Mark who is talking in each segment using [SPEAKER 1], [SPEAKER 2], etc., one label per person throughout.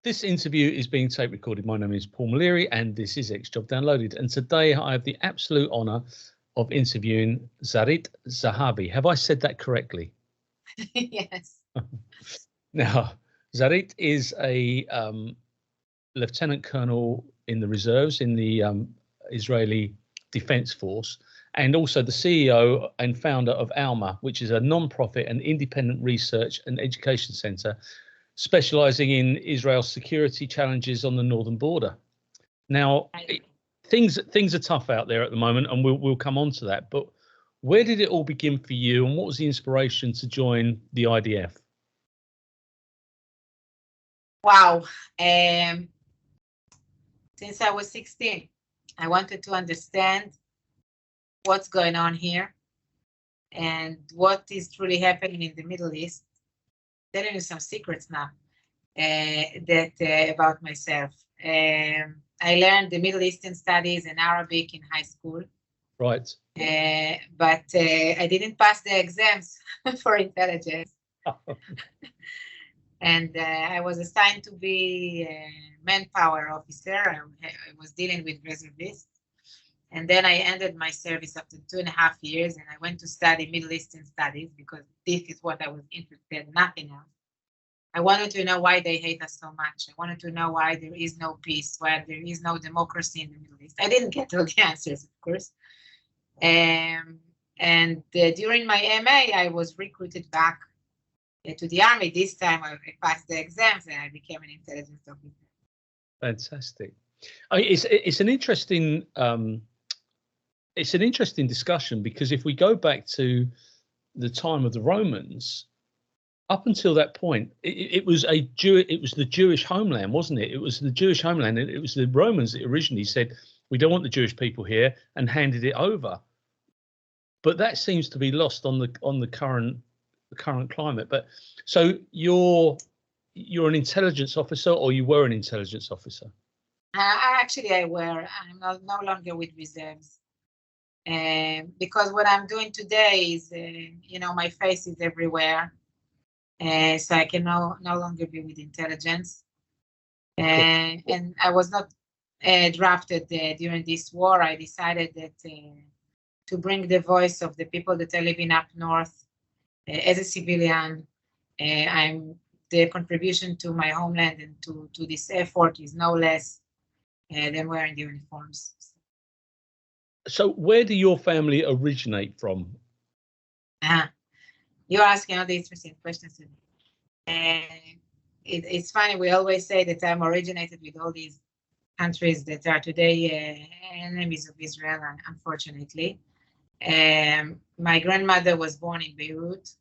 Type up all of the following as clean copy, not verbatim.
[SPEAKER 1] This interview is being tape recorded. My name is Paul Maliri and this is X-Job Downloaded. And today I have the absolute honour of interviewing Sarit Zehavi. Have I said that correctly?
[SPEAKER 2] Yes.
[SPEAKER 1] Now, Sarit is a lieutenant colonel in the reserves in the Israeli Defence Force, and also the CEO and founder of Alma, which is a non-profit and independent research and education centre specialising in Israel's security challenges on the northern border. Now, things are tough out there at the moment, and we'll come on to that. But where did it all begin for you, and what was the inspiration to join the IDF?
[SPEAKER 2] Wow. Since I was 16, I wanted to understand what's going on here and what is truly happening in the Middle East. Telling you some secrets now about myself. I learned the Middle Eastern studies and Arabic in high school.
[SPEAKER 1] Right.
[SPEAKER 2] But I didn't pass the exams for intelligence. And I was assigned to be a manpower officer. I was dealing with reservists. And then I ended my service after 2.5 years, and I went to study Middle Eastern studies because this is what I was interested in, nothing else. I wanted to know why they hate us so much. I wanted to know why there is no peace, why there is no democracy in the Middle East. I didn't get all the answers, of course. During my MA, I was recruited back to the army. This time I passed the exams and I became an intelligence officer.
[SPEAKER 1] Fantastic. I mean, it's an interesting discussion, because if we go back to the time of the Romans, up until that point, it was the Jewish homeland, wasn't it? It was the Jewish homeland, and it was the Romans that originally said, we don't want the Jewish people here, and handed it over. But that seems to be lost on the current climate. But so you're an intelligence officer, or you were an intelligence officer?
[SPEAKER 2] Actually, I were. I'm no longer with reserves. Because what I'm doing today is, my face is everywhere. So I can no longer be with intelligence. And I was not drafted during this war. I decided that to bring the voice of the people that are living up north as a civilian. The contribution to my homeland and to this effort is no less than wearing the uniforms.
[SPEAKER 1] So where do your family originate from?
[SPEAKER 2] You're asking all these interesting questions. It's funny, we always say that I'm originated with all these countries that are today enemies of Israel, unfortunately. My grandmother was born in Beirut.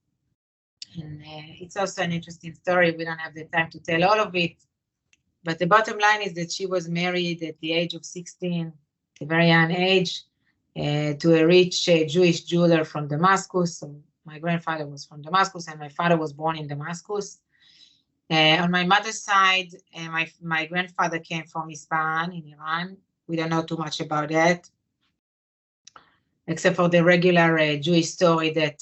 [SPEAKER 2] And it's also an interesting story. We don't have the time to tell all of it. But the bottom line is that she was married at the age of 16, a very young age, to a rich Jewish jeweler from Damascus. So my grandfather was from Damascus, and my father was born in Damascus. On my mother's side, my grandfather came from Isfahan in Iran. We don't know too much about that, except for the regular Jewish story that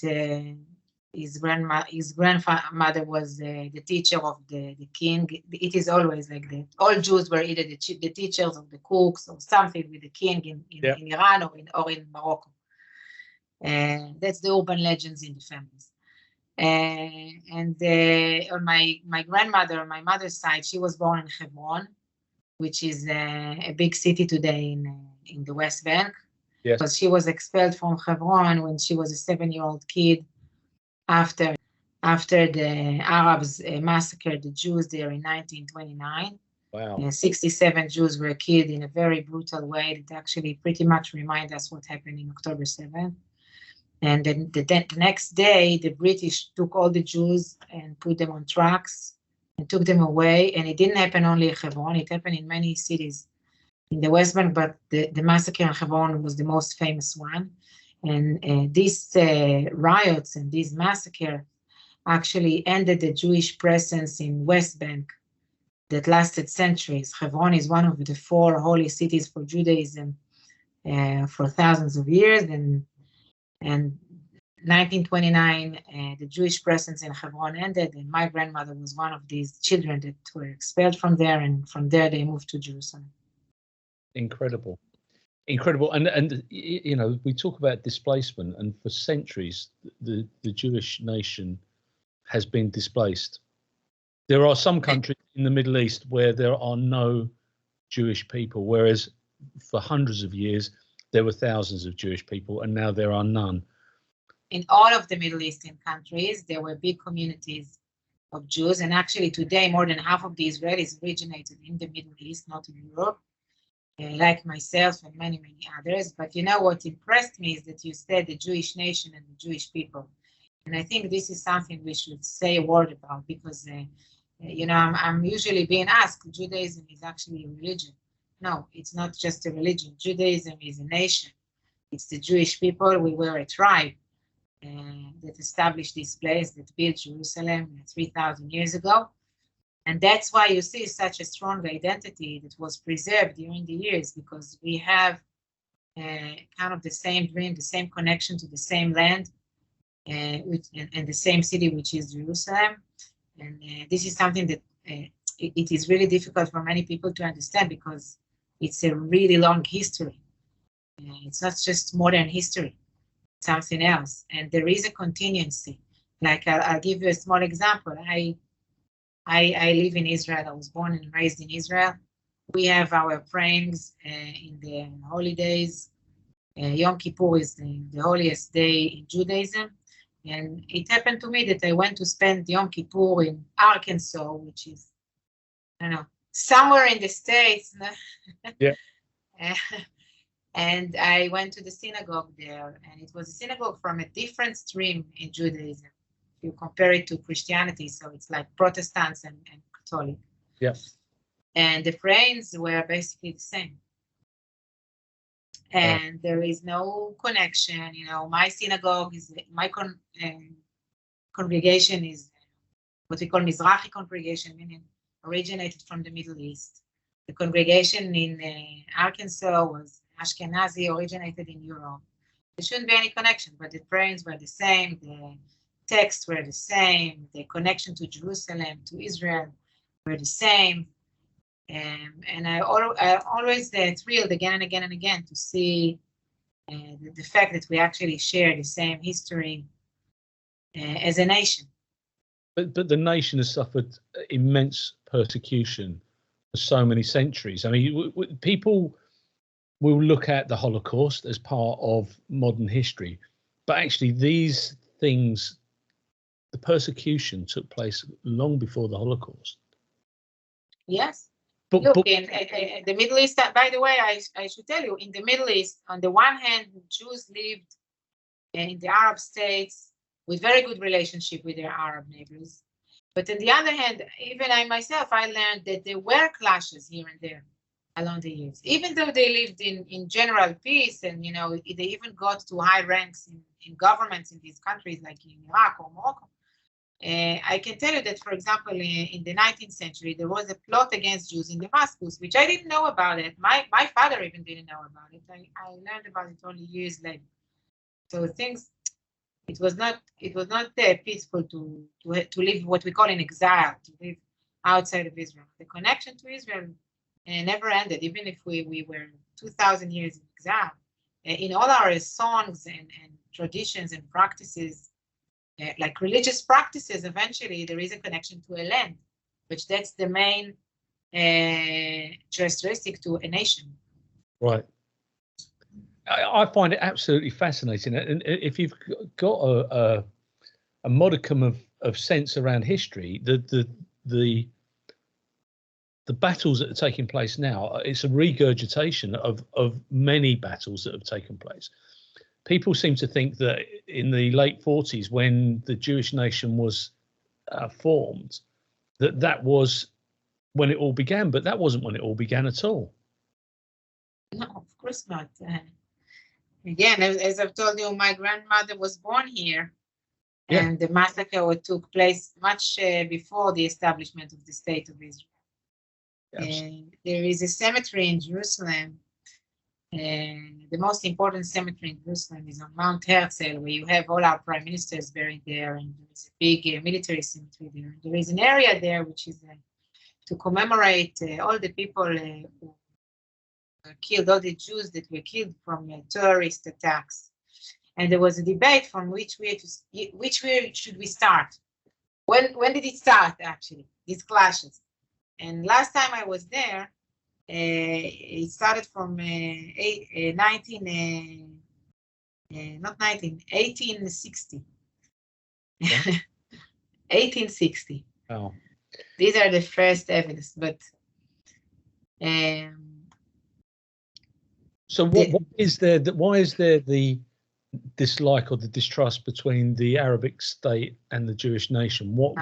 [SPEAKER 2] his grandmother was the teacher of the king. It is always like that. All Jews were either the teachers or the cooks or something with the king in Iran or in Morocco. That's the urban legends in the families. On my grandmother, on my mother's side, she was born in Hebron, which is a big city today in the West Bank. Yes. Because she was expelled from Hebron when she was a 7-year-old kid after the Arabs massacred the Jews there in 1929. Wow. 67 Jews were killed in a very brutal way that actually pretty much remind us what happened in October 7th. And then the next day, the British took all the Jews and put them on trucks and took them away. And it didn't happen only in Hebron, it happened in many cities in the West Bank, but the massacre in Hebron was the most famous one. And these riots and this massacre actually ended the Jewish presence in West Bank that lasted centuries. Hebron is one of the 4 holy cities for Judaism for thousands of years, and 1929, the Jewish presence in Hebron ended, and my grandmother was one of these children that were expelled from there, and from there they moved to Jerusalem.
[SPEAKER 1] Incredible. Incredible. And you know, we talk about displacement, and for centuries, the Jewish nation has been displaced. There are some countries in the Middle East where there are no Jewish people, whereas for hundreds of years, there were thousands of Jewish people, and now there are none.
[SPEAKER 2] In all of the Middle Eastern countries, there were big communities of Jews, and actually today, more than half of the Israelis originated in the Middle East, not in Europe, like myself and many, many others. But you know what impressed me is that you said the Jewish nation and the Jewish people. And I think this is something we should say a word about, because you know, I'm usually being asked, Judaism is actually a religion. No, it's not just a religion. Judaism is a nation. It's the Jewish people. We were a tribe that established this place, that built Jerusalem 3,000 years ago. And that's why you see such a strong identity that was preserved during the years, because we have kind of the same dream, the same connection to the same land, and the same city, which is Jerusalem. And this is something that it is really difficult for many people to understand, because it's a really long history. It's not just modern history, it's something else. And there is a continuity. Like I'll give you a small example. I live in Israel. I was born and raised in Israel. We have our prayings in the holidays. Yom Kippur is the holiest day in Judaism. And it happened to me that I went to spend Yom Kippur in Arkansas, which is, I don't know, somewhere in the States.
[SPEAKER 1] Yeah.
[SPEAKER 2] And I went to the synagogue there, and it was a synagogue from a different stream in Judaism. If you compare it to Christianity, so it's like Protestants and Catholic.
[SPEAKER 1] Yes.
[SPEAKER 2] And the prayers were basically the same. And there is no connection. You know, my synagogue is, my congregation is what we call Mizrahi congregation, meaning originated from the Middle East. The congregation in Arkansas was Ashkenazi, originated in Europe. There shouldn't be any connection, but the prayers were the same, the texts were the same, the connection to Jerusalem, to Israel were the same. And I always thrilled again and again and again to see the fact that we actually share the same history as a nation.
[SPEAKER 1] But the nation has suffered immense persecution for so many centuries. I mean, people will look at the Holocaust as part of modern history, but actually these things, the persecution took place long before the Holocaust.
[SPEAKER 2] Yes. Look, in the Middle East, by the way, I should tell you, in the Middle East, on the one hand, Jews lived in the Arab states with very good relationship with their Arab neighbors. But on the other hand, even I myself, I learned that there were clashes here and there along the years. Even though they lived in general peace, and you know, they even got to high ranks in governments in these countries, like in Iraq or Morocco. I can tell you that, for example, in the 19th century, there was a plot against Jews in Damascus, which I didn't know about it. My father even didn't know about it. I learned about it only years later. So things, it was not peaceful to live what we call in exile, to live outside of Israel. The connection to Israel never ended, even if we were 2,000 years in exile. In all our songs and traditions and practices, like religious practices, eventually there is a connection to a land, which that's the main characteristic to a nation.
[SPEAKER 1] Right. I find it absolutely fascinating. And if you've got a modicum of sense around history, the battles that are taking place now, it's a regurgitation of many battles that have taken place. People seem to think that in the late 40s, when the Jewish nation was formed, that was when it all began, but that wasn't when it all began at all.
[SPEAKER 2] No, of course not. Again, as I've told you, my grandmother was born here, and the massacre took place much before the establishment of the State of Israel. There is a cemetery in Jerusalem The most important cemetery in Jerusalem is on Mount Herzl, where you have all our prime ministers buried there, and there is a big military cemetery there. There is an area there which is to commemorate all the people who were killed, all the Jews that were killed from terrorist attacks. And there was a debate from which way should we start. When did it start, actually, these clashes? And last time I was there, it started from 1860.
[SPEAKER 1] Yeah.
[SPEAKER 2] 1860.
[SPEAKER 1] Oh.
[SPEAKER 2] These are the first evidence, but
[SPEAKER 1] so why is there the dislike or the distrust between the Arabic state and the Jewish nation? What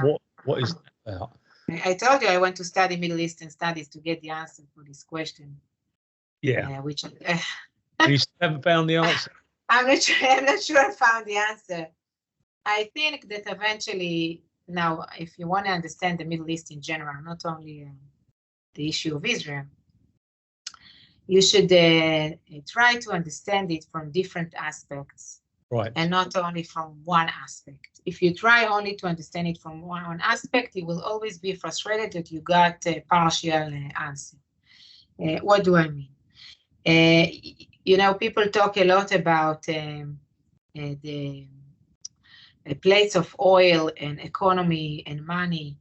[SPEAKER 1] is that about?
[SPEAKER 2] I told you I went to study Middle Eastern studies to get the answer for this question.
[SPEAKER 1] Yeah.
[SPEAKER 2] Which
[SPEAKER 1] you still haven't found the answer?
[SPEAKER 2] I'm not sure I found the answer. I think that eventually, now, if you want to understand the Middle East in general, not only the issue of Israel, you should try to understand it from different aspects.
[SPEAKER 1] Right.
[SPEAKER 2] And not only from one aspect. If you try only to understand it from one aspect, you will always be frustrated that you got a partial answer. What do I mean? People talk a lot about the place of oil and economy and money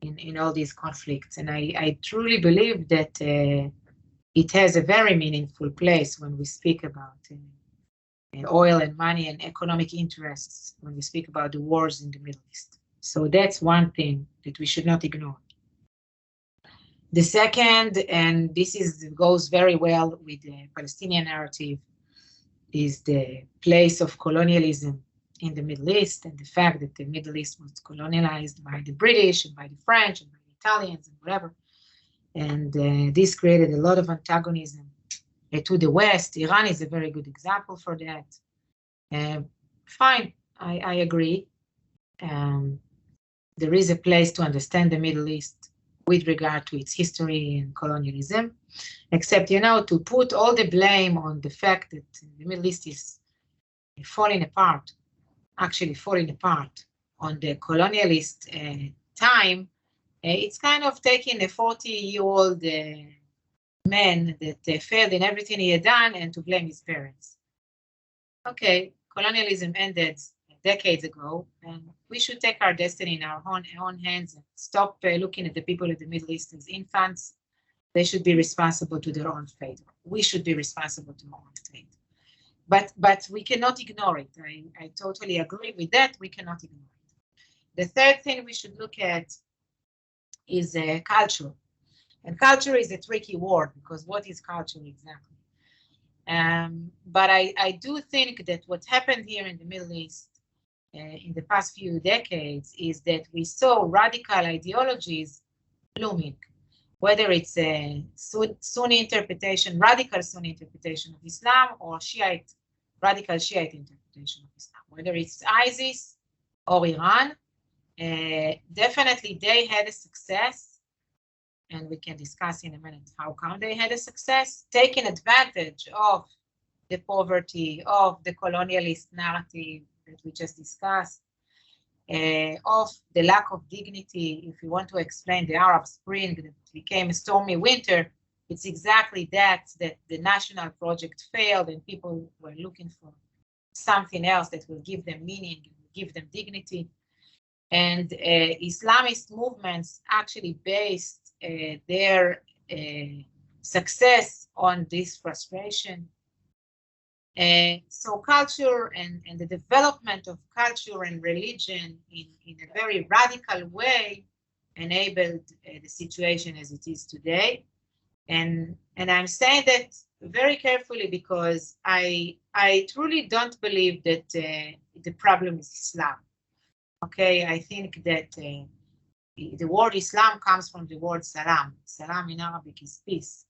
[SPEAKER 2] in all these conflicts. And I truly believe that it has a very meaningful place when we speak about oil and money and economic interests when we speak about the wars in the Middle East. So that's one thing that we should not ignore. The second, and this goes very well with the Palestinian narrative, is the place of colonialism in the Middle East and the fact that the Middle East was colonialized by the British and by the French and by the Italians and whatever. And this created a lot of antagonism to the West. Iran is a very good example for that. Fine, I agree. There is a place to understand the Middle East with regard to its history and colonialism, except, to put all the blame on the fact that the Middle East is falling apart on the colonialist time. It's kind of taking a 40-year-old man that failed in everything he had done and to blame his parents. Okay, colonialism ended decades ago, and we should take our destiny in our own hands and stop looking at the people of the Middle East as infants. They should be responsible to their own fate. We should be responsible to our own fate. But we cannot ignore it. I totally agree with that. We cannot ignore it. The third thing we should look at is culture. And culture is a tricky word, because what is culture exactly? But I do think that what happened here in the Middle East in the past few decades is that we saw radical ideologies blooming, whether it's a Sunni interpretation, radical Sunni interpretation of Islam, or radical Shiite interpretation of Islam, whether it's ISIS or Iran. Definitely they had a success, and we can discuss in a minute how come they had a success, taking advantage of the poverty, of the colonialist narrative that we just discussed, of the lack of dignity. If you want to explain the Arab Spring that became a stormy winter, it's exactly that the national project failed and people were looking for something else that will give them meaning and give them dignity. And Islamist movements actually based their success on this frustration. So culture and the development of culture and religion in a very radical way enabled the situation as it is today. And I'm saying that very carefully because I truly don't believe that the problem is Islam. Okay, I think that the word Islam comes from the word salam. Salam in Arabic is peace.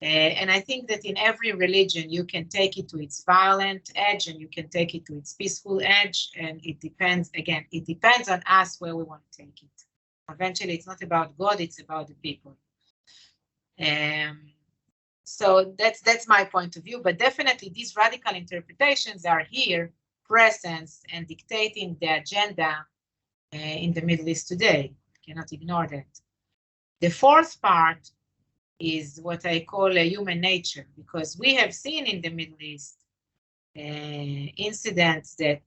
[SPEAKER 2] And I think that in every religion, you can take it to its violent edge and you can take it to its peaceful edge. And it depends, again, it depends on us where we want to take it. Eventually, it's not about God, it's about the people. So that's my point of view. But definitely these radical interpretations are here, present, and dictating the agenda in the Middle East today. Cannot ignore that. The fourth part is what I call a human nature, because we have seen in the Middle East incidents that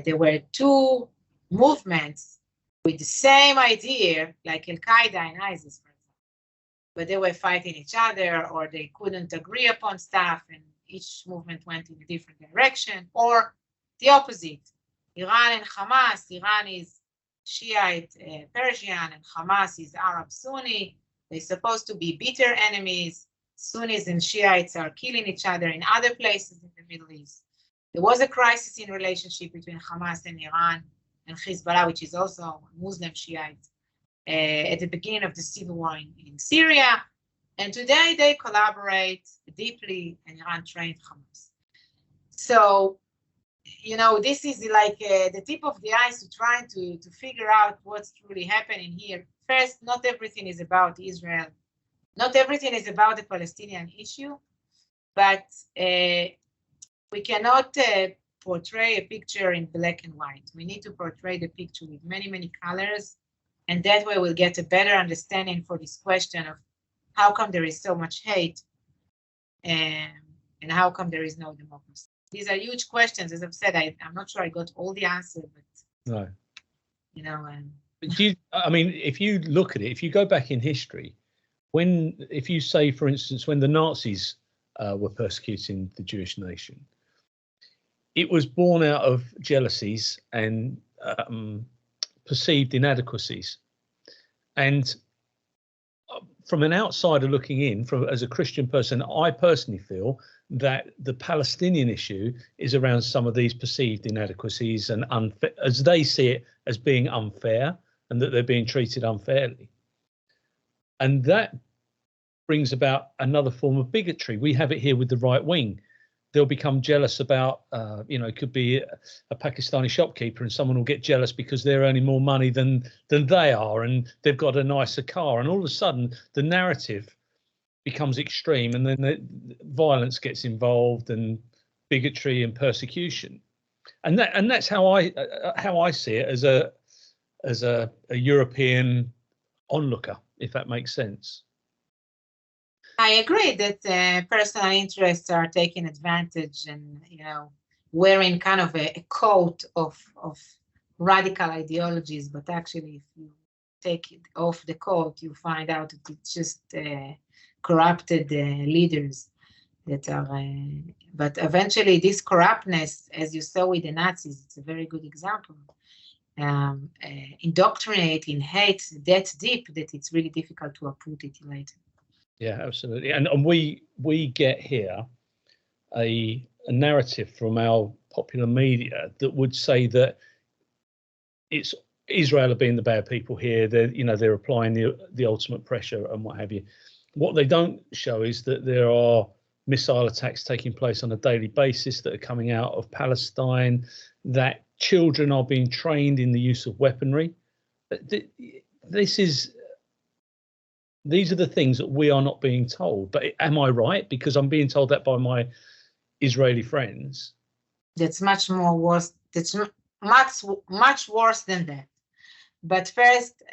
[SPEAKER 2] there were two movements with the same idea, like Al-Qaeda and ISIS, for example, but they were fighting each other, or they couldn't agree upon stuff, and each movement went in a different direction, or the opposite. Iran and Hamas, Iran is Shiite Persian, and Hamas is Arab Sunni. They're supposed to be bitter enemies. Sunnis and Shiites are killing each other in other places in the Middle East. There was a crisis in relationship between Hamas and Iran and Hezbollah, which is also Muslim Shiite, at the beginning of the civil war in Syria. And today they collaborate deeply, and Iran trained Hamas. So, you know, this is like the tip of the ice to trying to figure out what's truly happening here. First, not everything is about Israel. Not everything is about the Palestinian issue, but we cannot portray a picture in black and white. We need to portray the picture with many, many colors, and that way we'll get a better understanding for this question of how come there is so much hate and how come there is no democracy. These are huge questions. As I've said, I'm not sure I got all the answers, but
[SPEAKER 1] no,
[SPEAKER 2] you know.
[SPEAKER 1] I mean, if you look at it, if you go back in history, if you say, for instance, when the Nazis were persecuting the Jewish nation, it was born out of jealousies and perceived inadequacies. And from an outsider looking in, as a Christian person, I personally feel that the Palestinian issue is around some of these perceived inadequacies and unfair, as they see it, as being unfair, and that they're being treated unfairly. And that brings about another form of bigotry. We have it here with the right wing. They'll become jealous about, it could be a Pakistani shopkeeper, and someone will get jealous because they're earning more money than they are, and they've got a nicer car. And all of a sudden, the narrative becomes extreme, and then the violence gets involved, and bigotry and persecution. And that's how I see it as a European onlooker, if that makes sense.
[SPEAKER 2] I agree that personal interests are taking advantage, and wearing kind of a coat of radical ideologies. But actually, if you take it off the coat, you find out that it's just corrupted leaders that are. But eventually, this corruptness, as you saw with the Nazis, it's a very good example. Indoctrinating hate that deep that it's really difficult to uproot it later.
[SPEAKER 1] Yeah, absolutely. And we get here a narrative from our popular media that would say that it's Israel are being the bad people here. They're applying the ultimate pressure and what have you. What they don't show is that there are missile attacks taking place on a daily basis that are coming out of Palestine, that children are being trained in the use of weaponry. These are the things that we are not being told. But am I right? Because I'm being told that by my Israeli friends.
[SPEAKER 2] That's much more worse. That's much worse than that. But first,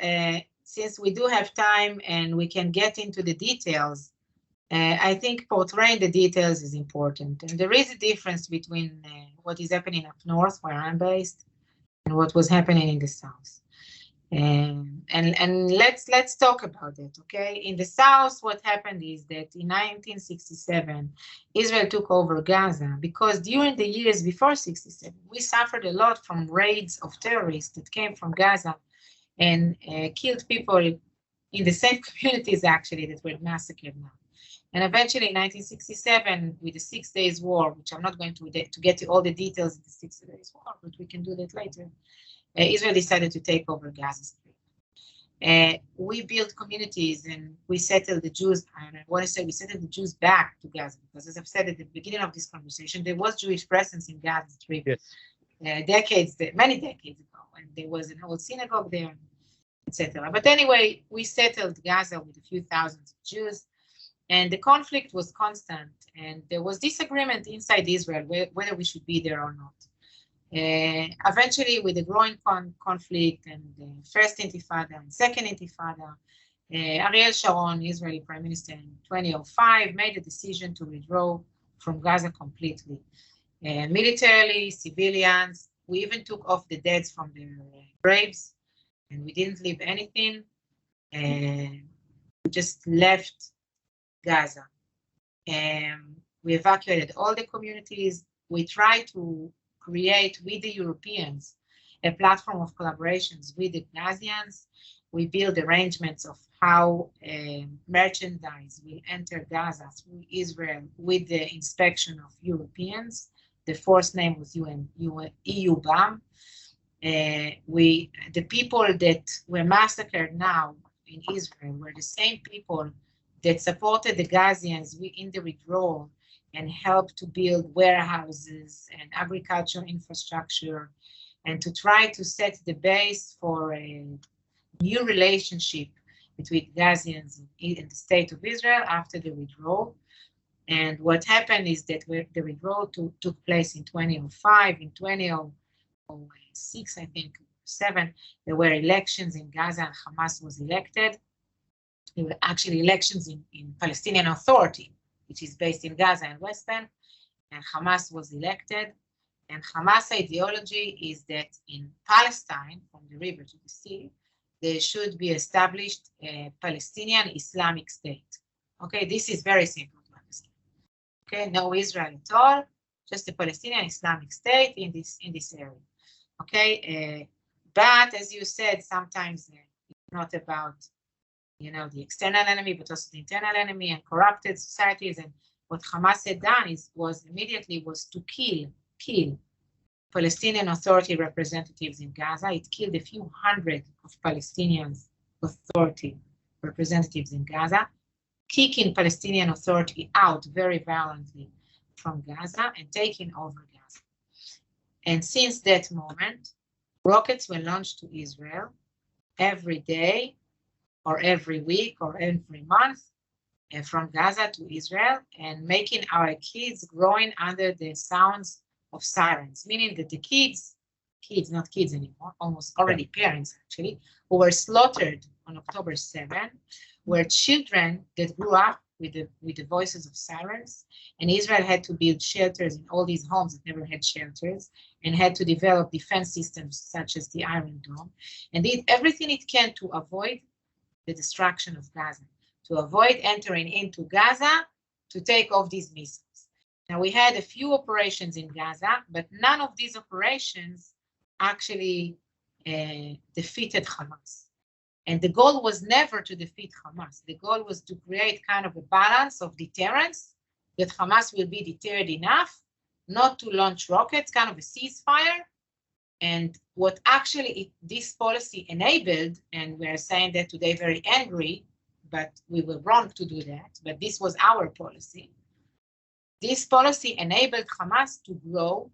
[SPEAKER 2] since we do have time and we can get into the details, I think portraying the details is important. And there is a difference between what is happening up north, where I'm based, and what was happening in the south. And let's talk about it, okay? In the south, what happened is that in 1967, Israel took over Gaza because during the years before 67, we suffered a lot from raids of terrorists that came from Gaza and killed people in the same communities, actually, that were massacred now. And eventually in 1967, with the 6 Days War, which I'm not going to get to all the details of the 6 Days War, but we can do that later, Israel decided to take over Gaza Strip. We built communities and we settled the Jews. And I want to say we settled the Jews back to Gaza because, as I've said at the beginning of this conversation, there was Jewish presence in Gaza Strip many decades ago, and there was an old synagogue there, etc. But anyway, we settled Gaza with a few thousands of Jews, And the conflict was constant, and there was disagreement inside Israel whether we should be there or not. Eventually, with the growing conflict and the first Intifada and second Intifada, Ariel Sharon, Israeli Prime Minister in 2005, made a decision to withdraw from Gaza completely. Militarily, civilians, we even took off the dead from their graves, and we didn't leave anything. We just left Gaza. We evacuated all the communities. We tried to create with the Europeans a platform of collaborations with the Gazians. We built arrangements of how merchandise will enter Gaza through Israel with the inspection of Europeans. The force name was EUBAM. The people that were massacred now in Israel were the same people that supported the Gazians in the withdrawal and helped to build warehouses and agricultural infrastructure, and to try to set the base for a new relationship between Gazians and the state of Israel after the withdrawal. And what happened is that the withdrawal took place in 2005, in 2006, I think, 7, there were elections in Gaza and Hamas was elected. There were actually elections in Palestinian Authority, which is based in Gaza and West Bank, and Hamas was elected. And Hamas ideology is that in Palestine, from the river to the sea, there should be established a Palestinian Islamic State. Okay, this is very simple to understand. Okay, no Israel at all, just a Palestinian Islamic State in this area. Okay, but as you said, sometimes it's not about the external enemy, but also the internal enemy and corrupted societies. And what Hamas had done was to kill Palestinian Authority representatives in Gaza. It killed a few hundred of Palestinian Authority representatives in Gaza, kicking Palestinian Authority out very violently from Gaza and taking over Gaza. And since that moment, rockets were launched to Israel every day or every week or every month from Gaza to Israel, and making our kids growing under the sounds of sirens, meaning that the kids, not kids anymore, almost already parents actually, who were slaughtered on October 7, were children that grew up with the voices of sirens, and Israel had to build shelters in all these homes that never had shelters, and had to develop defense systems such as the Iron Dome, and did everything it can to avoid the destruction of Gaza, to avoid entering into Gaza, to take off these missiles. Now, we had a few operations in Gaza, but none of these operations actually defeated Hamas. And the goal was never to defeat Hamas. The goal was to create kind of a balance of deterrence, that Hamas will be deterred enough not to launch rockets, kind of a ceasefire. And what actually this policy enabled, and we're saying that today very angry, but we were wrong to do that, but this was our policy. This policy enabled Hamas to grow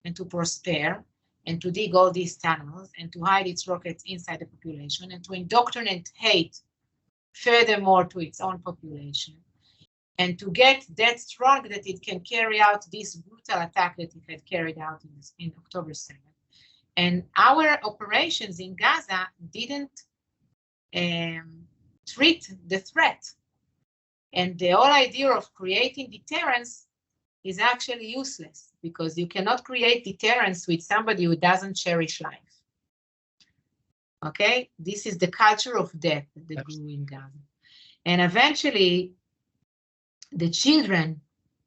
[SPEAKER 2] and to prosper and to dig all these tunnels and to hide its rockets inside the population and to indoctrinate hate furthermore to its own population, and to get that strong that it can carry out this brutal attack that it had carried out in October 7. And our operations in Gaza didn't treat the threat. And the whole idea of creating deterrence is actually useless, because you cannot create deterrence with somebody who doesn't cherish life. Okay, this is the culture of death that grew in Gaza. And eventually, the children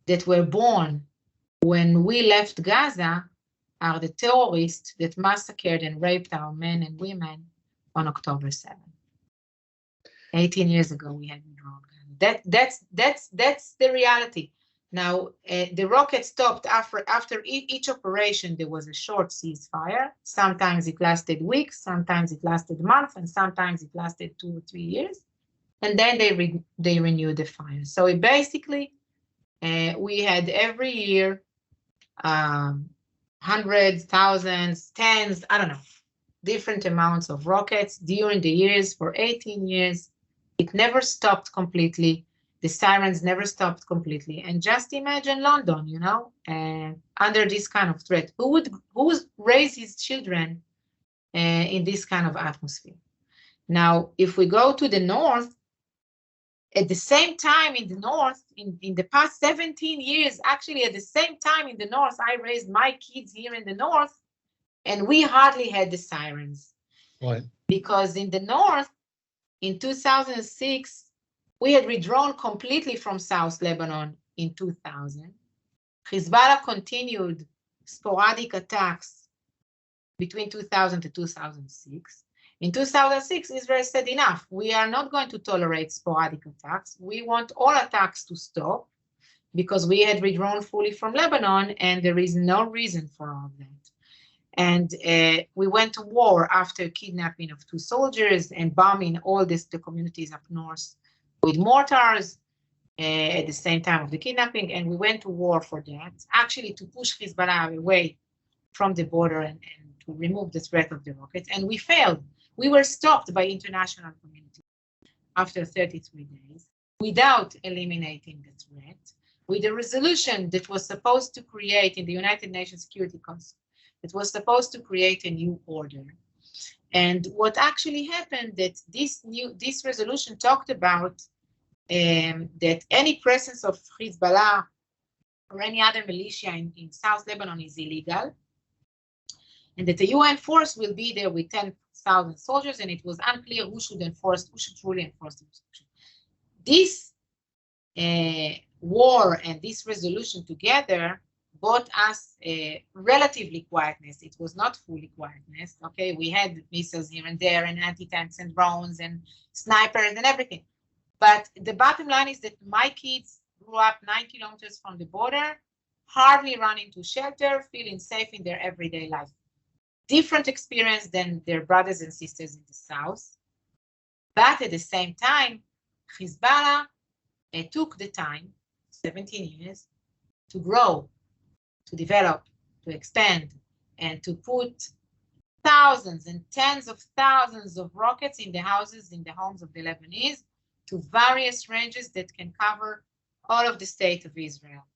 [SPEAKER 2] that were born when we left Gaza are the terrorists that massacred and raped our men and women on October 7. 18 years ago, we had withdrawn. That's the reality. Now, the rockets stopped after each operation. There was a short ceasefire. Sometimes it lasted weeks, sometimes it lasted months, and sometimes it lasted 2 or 3 years. And then they renewed the fire. So it basically, we had every year hundreds, thousands, tens, I don't know, different amounts of rockets during the years for 18 years. It never stopped completely. The sirens never stopped completely. And just imagine London, under this kind of threat. Who would raise his children in this kind of atmosphere? Now, if we go to the north, at the same time in the north, in the past 17 years, actually at the same time in the north, I raised my kids here in the north, and we hardly had the sirens.
[SPEAKER 1] Right.
[SPEAKER 2] Because in the north, in 2006, we had withdrawn completely from South Lebanon in 2000. Hezbollah continued sporadic attacks between 2000 to 2006. In 2006, Israel said, enough, we are not going to tolerate sporadic attacks. We want all attacks to stop because we had withdrawn fully from Lebanon and there is no reason for all of that. And we went to war after kidnapping of 2 soldiers and bombing all the communities up north with mortars at the same time of the kidnapping. And we went to war for that, actually to push Hezbollah away from the border and to remove the threat of the rockets. And we failed. We were stopped by international community after 33 days without eliminating the threat, with a resolution that was supposed to create in the United Nations Security Council, it was supposed to create a new order. And what actually happened that this resolution talked about that any presence of Hezbollah or any other militia in South Lebanon is illegal, and that the UN force will be there with 10,000 soldiers, and it was unclear who should truly enforce the resolution. This war and this resolution together brought us relatively quietness. It was not fully quietness, okay? We had missiles here and there and anti-tanks and drones and snipers and everything. But the bottom line is that my kids grew up 9 kilometers from the border, hardly run into shelter, feeling safe in their everyday life. Different experience than their brothers and sisters in the south. But at the same time, Hezbollah took the time, 17 years, to grow, to develop, to expand, and to put thousands and tens of thousands of rockets in the houses, in the homes of the Lebanese, to various ranges that can cover all of the state of Israel.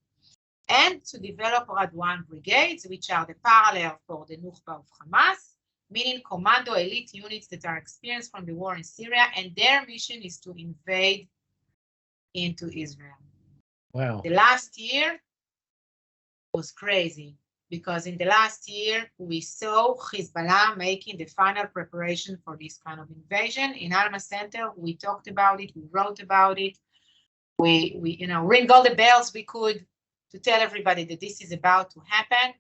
[SPEAKER 2] And to develop Radwan brigades, which are the parallel for the Nukhba of Hamas, meaning commando elite units that are experienced from the war in Syria, and their mission is to invade into Israel.
[SPEAKER 1] Wow.
[SPEAKER 2] The last year was crazy, because in the last year, we saw Hezbollah making the final preparation for this kind of invasion. In Alma Center, we talked about it, we wrote about it, we ring all the bells we could to tell everybody that this is about to happen.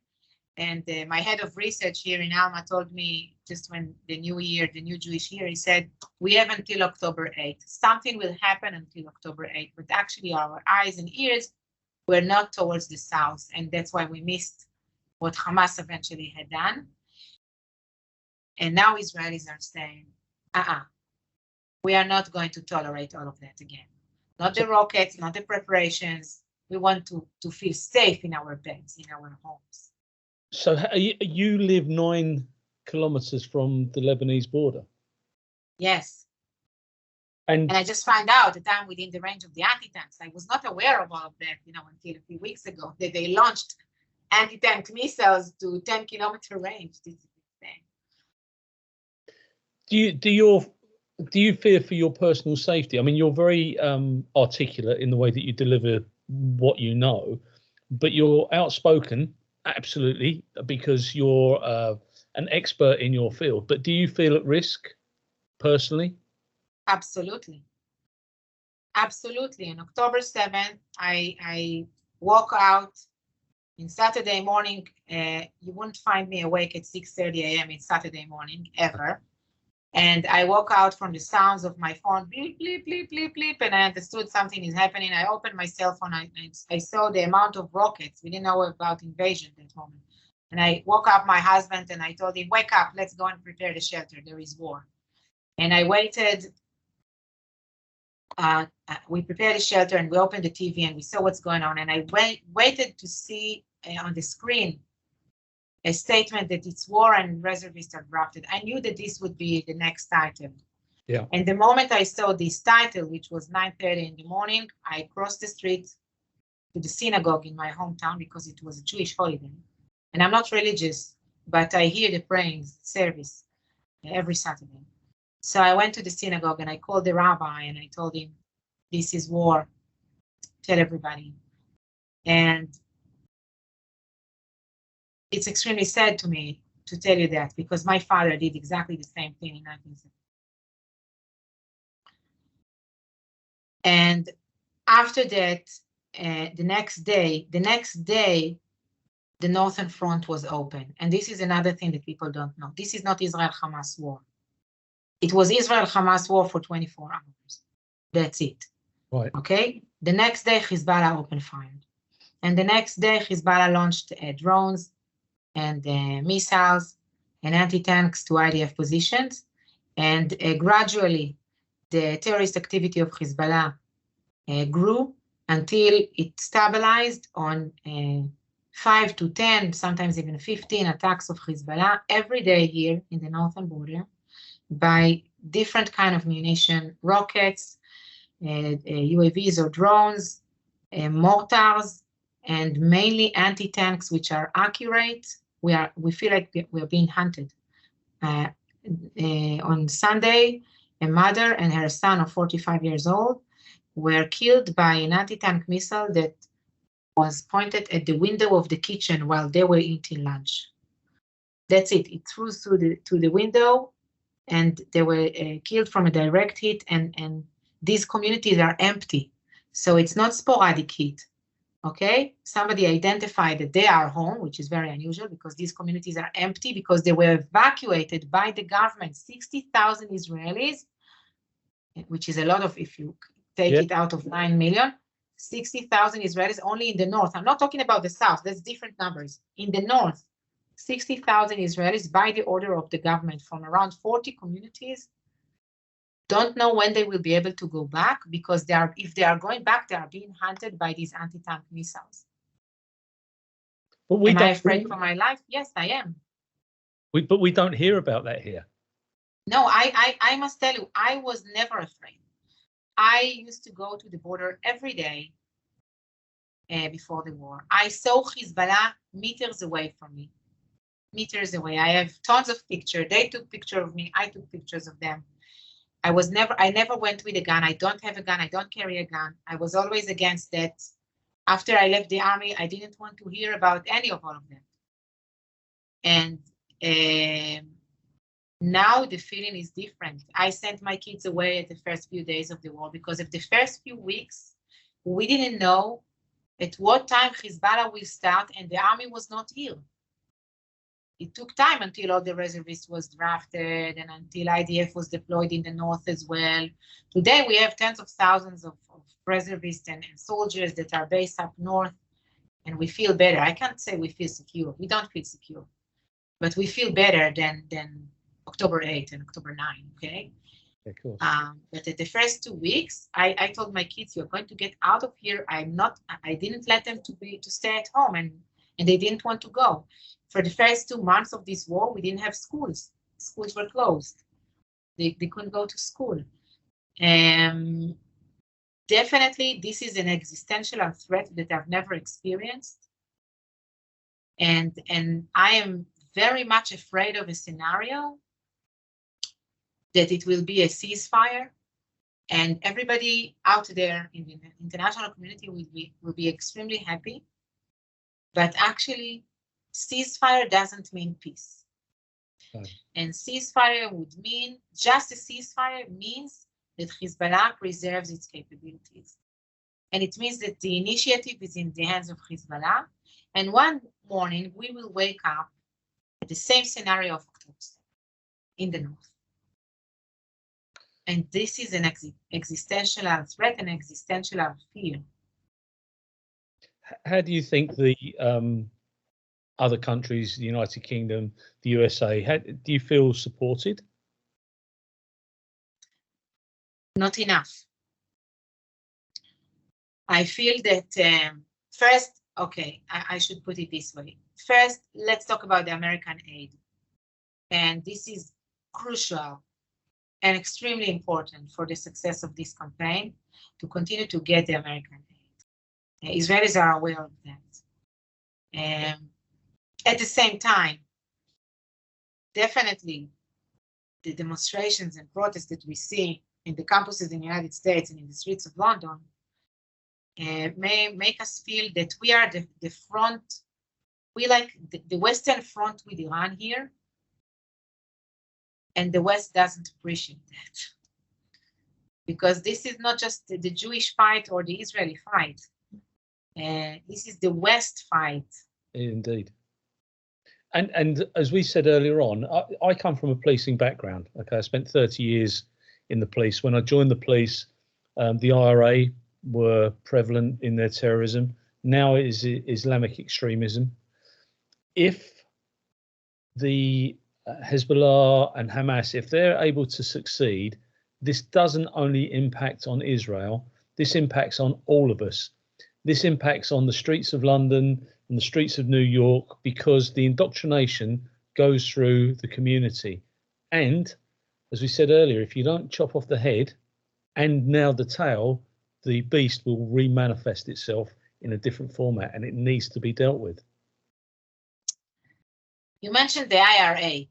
[SPEAKER 2] And my head of research here in Alma told me just when the new Jewish year, he said, we have until October 8th. Something will happen until October 8th, but actually our eyes and ears were not towards the south. And that's why we missed what Hamas eventually had done. And now Israelis are saying, we are not going to tolerate all of that again. Not the rockets, not the preparations. We want to feel safe in our beds, in our homes.
[SPEAKER 1] So you live 9 kilometers from the Lebanese border?
[SPEAKER 2] Yes.
[SPEAKER 1] And
[SPEAKER 2] I just found out that I'm within the range of the anti-tanks. I was not aware of all of that, until a few weeks ago, that they launched anti-tank missiles to 10-kilometer range. This is insane.
[SPEAKER 1] Do you fear for your personal safety? I mean, you're very articulate in the way that you deliver what you know, but you're outspoken, absolutely, because you're an expert in your field. But do you feel at risk personally?
[SPEAKER 2] Absolutely. Absolutely. On October 7th, I woke out in Saturday morning. You wouldn't find me awake at 6:30 a.m. in Saturday morning, ever. And I woke out from the sounds of my phone, bleep, bleep, bleep, bleep, bleep, and I understood something is happening. I opened my cell phone, I saw the amount of rockets. We didn't know about invasion at that moment. And I woke up my husband and I told him, wake up, let's go and prepare the shelter. There is war. And I waited. We prepared the shelter and we opened the TV and we saw what's going on. And I waited to see on the screen a statement that it's war and reservists are drafted. I knew that this would be the next item.
[SPEAKER 1] Yeah.
[SPEAKER 2] And the moment I saw this title, which was 9:30 in the morning, I crossed the street to the synagogue in my hometown because it was a Jewish holiday. And I'm not religious, but I hear the praying service every Saturday. So I went to the synagogue and I called the rabbi and I told him, this is war. Tell everybody. And it's extremely sad to me to tell you that because my father did exactly the same thing in 1970. And after that, the next day, the Northern Front was open. And this is another thing that people don't know. This is not Israel-Hamas war. It was Israel-Hamas war for 24 hours. That's it.
[SPEAKER 1] Right.
[SPEAKER 2] Okay? The next day, Hezbollah opened fire. And the next day, Hezbollah launched drones and missiles and anti-tanks to IDF positions. And gradually, the terrorist activity of Hezbollah grew until it stabilized on 5 to 10, sometimes even 15 attacks of Hezbollah every day here in the northern border by different kind of munition, rockets, UAVs or drones, mortars, and mainly anti-tanks, which are accurate. We feel like we are being hunted. On Sunday, a mother and her son of 45 years old were killed by an anti-tank missile that was pointed at the window of the kitchen while they were eating lunch. That's it. It threw through the window, and they were killed from a direct hit. And these communities are empty, so it's not sporadic hit. Okay, somebody identified that they are home, which is very unusual because these communities are empty because they were evacuated by the government. 60,000 Israelis, which is a lot of, if you take it out of 9 million, 60,000 Israelis only in the north. I'm not talking about the south, that's different numbers. In the north, 60,000 Israelis by the order of the government from around 40 communities don't know when they will be able to go back because if they are going back, they are being hunted by these anti-tank missiles. Am I afraid for my life? Yes, I am.
[SPEAKER 1] But we don't hear about that here.
[SPEAKER 2] No, I must tell you, I was never afraid. I used to go to the border every day before the war. I saw Hezbollah meters away from me. Meters away. I have tons of pictures. They took pictures of me. I took pictures of them. I never went with a gun. I don't have a gun. I don't carry a gun. I was always against that. After I left the army, I didn't want to hear about any of all of them. And now the feeling is different. I sent my kids away at the first few days of the war because of the first few weeks, we didn't know at what time Hezbollah will start, and the army was not here. It took time until all the reservists was drafted and until IDF was deployed in the north as well. Today, we have tens of thousands of reservists and soldiers that are based up north, and we feel better. I can't say we feel secure. We don't feel secure, but we feel better than October 8 and October 9, okay?
[SPEAKER 1] Yeah, cool.
[SPEAKER 2] But at the first 2 weeks, I told my kids, you're going to get out of here. I didn't let them to stay at home, and they didn't want to go. For the first 2 months of this war, we didn't have schools. Schools were closed. They couldn't go to school. Definitely, this is an existential threat that I've never experienced. And I am very much afraid of a scenario that it will be a ceasefire, and everybody out there in the international community will be extremely happy. But actually, ceasefire doesn't mean peace.
[SPEAKER 1] Right.
[SPEAKER 2] And ceasefire would mean, just a ceasefire means that Hezbollah preserves its capabilities. And it means that the initiative is in the hands of Hezbollah. And one morning, we will wake up at the same scenario of October 7 in the north. And this is an existential threat, an existential fear.
[SPEAKER 1] How do you think the other countries, the United Kingdom, the USA, do you feel supported?
[SPEAKER 2] Not enough. I feel that first, okay, I should put it this way. First, let's talk about the American aid. And this is crucial and extremely important for the success of this campaign to continue to get the American aid. Israelis are aware of that. At the same time, definitely the demonstrations and protests that we see in the campuses in the United States and in the streets of London may make us feel that we are the front, we like the Western front with Iran here, and the West doesn't appreciate that. Because this is not just the Jewish fight or the Israeli fight. This is the West fight.
[SPEAKER 1] Indeed. And as we said earlier on, I come from a policing background. Okay, I spent 30 years in the police. When I joined the police, the IRA were prevalent in their terrorism. Now it is Islamic extremism. If the Hezbollah and Hamas, if they're able to succeed, this doesn't only impact on Israel, this impacts on all of us. This impacts on the streets of London and the streets of New York, because the indoctrination goes through the community. And as we said earlier, if you don't chop off the head and now the tail, the beast will remanifest itself in a different format, and it needs to be dealt with.
[SPEAKER 2] You mentioned the IRA,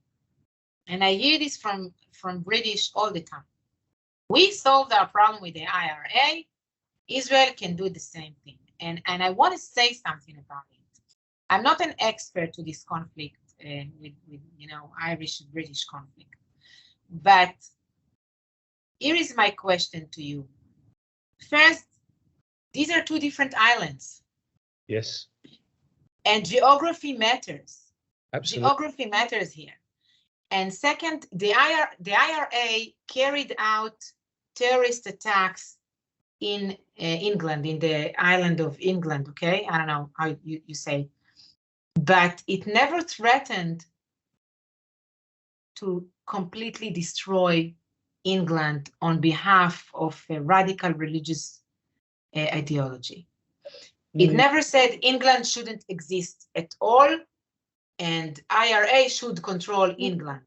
[SPEAKER 2] and I hear this from British all the time. We solved our problem with the IRA. Israel can do the same thing. And I want to say something about it. I'm not an expert to this conflict with Irish and British conflict. But here is my question to you. First, these are two different islands.
[SPEAKER 1] Yes.
[SPEAKER 2] And geography matters.
[SPEAKER 1] Absolutely.
[SPEAKER 2] Geography matters here. And second, the IRA carried out terrorist attacks in England, in the island of England, okay? I don't know how you say. But it never threatened to completely destroy England on behalf of a radical religious ideology. It never said England shouldn't exist at all, and IRA should control England.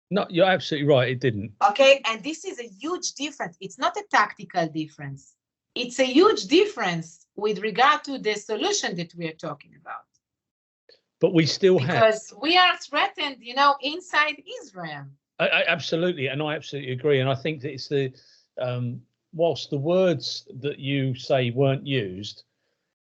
[SPEAKER 1] No, you're absolutely right. It didn't.
[SPEAKER 2] Okay, and this is a huge difference. It's not a tactical difference. It's a huge difference with regard to the solution that we are talking about.
[SPEAKER 1] But we still
[SPEAKER 2] because we are threatened, inside Israel.
[SPEAKER 1] Absolutely, and I absolutely agree. And I think that it's the whilst the words that you say weren't used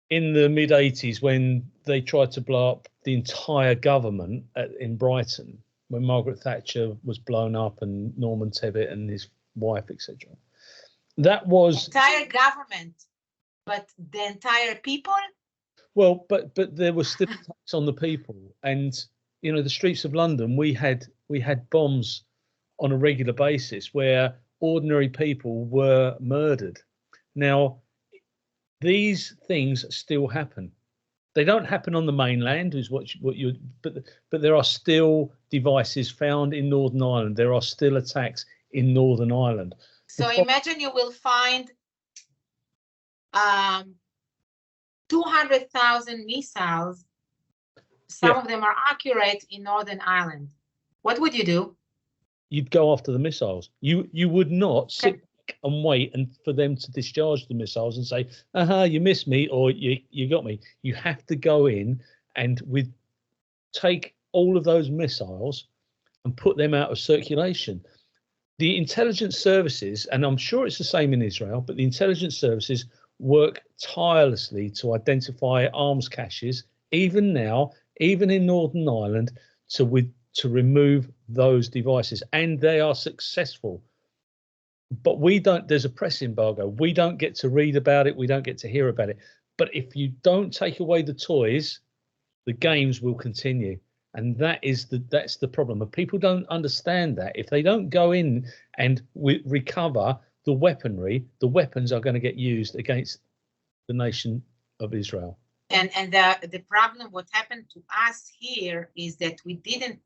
[SPEAKER 1] in the mid 80s when they tried to blow up the entire government in Brighton, when Margaret Thatcher was blown up and Norman Tebbit and his wife, etc. That was
[SPEAKER 2] the entire government, but the entire people.
[SPEAKER 1] Well, but there were still attacks on the people, and the streets of London. We had bombs on a regular basis where ordinary people were murdered. Now, these things still happen. They don't happen on the mainland, is what you. But there are still devices found in Northern Ireland. There are still attacks in Northern Ireland.
[SPEAKER 2] So imagine you will find 200,000 missiles. Some of them are accurate in Northern Ireland. What would you do?
[SPEAKER 1] You'd go after the missiles. You would not sit back and wait and for them to discharge the missiles and say, you missed me, or you got me. You have to go in and take all of those missiles and put them out of circulation. The intelligence services, and I'm sure it's the same in Israel, but the intelligence services work tirelessly to identify arms caches, even now, even in Northern Ireland, to remove those devices, and they are successful. But we don't. There's a press embargo. We don't get to read about it. We don't get to hear about it. But if you don't take away the toys, the games will continue, and that's the problem. And people don't understand that. If they don't go in and recover the weaponry, the weapons are going to get used against the nation of Israel.
[SPEAKER 2] And the problem, what happened to us here, is that we didn't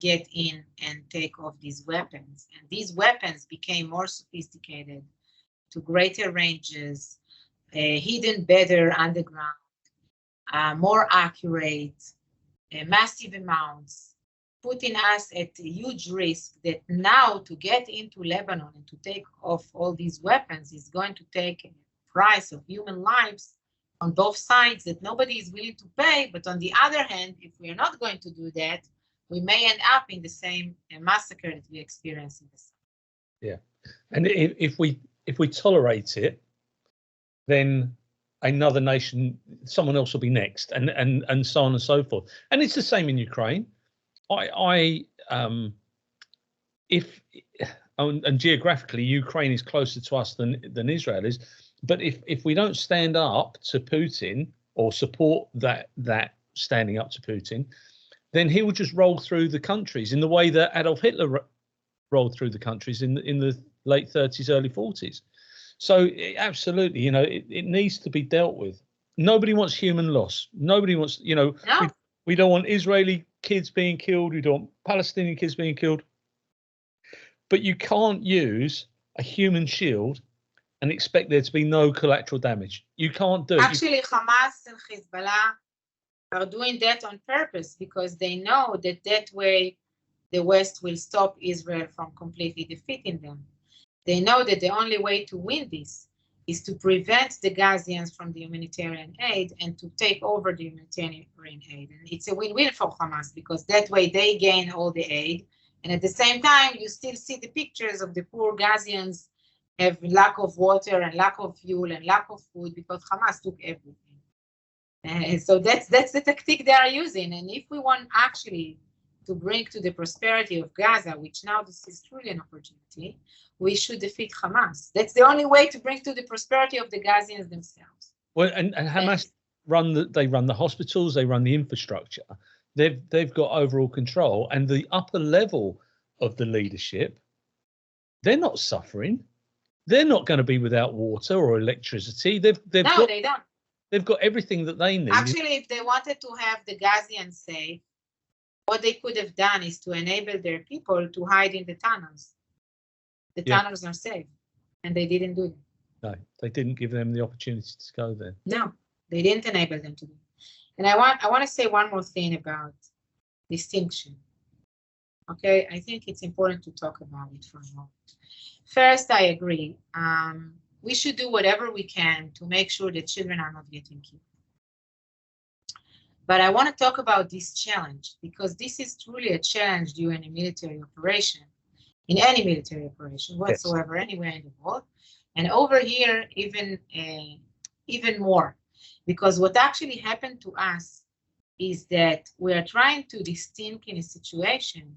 [SPEAKER 2] get in and take off these weapons. And these weapons became more sophisticated, to greater ranges, hidden better underground, more accurate, massive amounts. putting us at a huge risk that now to get into Lebanon and to take off all these weapons is going to take a price of human lives on both sides that nobody is willing to pay. But on the other hand, if we are not going to do that, we may end up in the same massacre that we experienced in the summer.
[SPEAKER 1] Yeah, and if we tolerate it, then another nation, someone else will be next, and so on and so forth. And it's the same in Ukraine. And geographically, Ukraine is closer to us than Israel is. But if we don't stand up to Putin or support that standing up to Putin, then he will just roll through the countries in the way that Adolf Hitler rolled through the countries in the late 30s, early 40s. So absolutely, you know, it needs to be dealt with. Nobody wants human loss. Nobody wants, you know,
[SPEAKER 2] no.
[SPEAKER 1] we don't want Israeli kids being killed. We don't want Palestinian kids being killed. But you can't use a human shield and expect there to be no collateral damage. You can't do it.
[SPEAKER 2] Actually, Hamas and Hezbollah are doing that on purpose because they know that way the West will stop Israel from completely defeating them. They know that the only way to win this is to prevent the Gazians from the humanitarian aid and to take over the humanitarian aid. And it's a win-win for Hamas because that way they gain all the aid. And at the same time, you still see the pictures of the poor Gazians have lack of water and lack of fuel and lack of food because Hamas took everything. And so that's the tactic they are using. And if we want actually to bring to the prosperity of Gaza, which now this is truly an opportunity, we should defeat Hamas. That's the only way to bring to the prosperity of the Gazians themselves.
[SPEAKER 1] Well, and Hamas run the hospitals, they run the infrastructure. They've got overall control, and the upper level of the leadership, they're not suffering. They're not going to be without water or electricity. They don't. They've got everything that they need.
[SPEAKER 2] Actually, if they wanted to have the Gazians safe, what they could have done is to enable their people to hide in the tunnels. The tunnels are safe, and they didn't do it.
[SPEAKER 1] No, they didn't give them the opportunity to go there.
[SPEAKER 2] No, they didn't enable them to do it. And I want to say one more thing about distinction. Okay, I think it's important to talk about it for a moment. First, I agree. We should do whatever we can to make sure that children are not getting killed. But I want to talk about this challenge because this is truly a challenge during a military operation, in any military operation whatsoever, anywhere in the world. And over here, even more, because what actually happened to us is that we are trying to distinct in a situation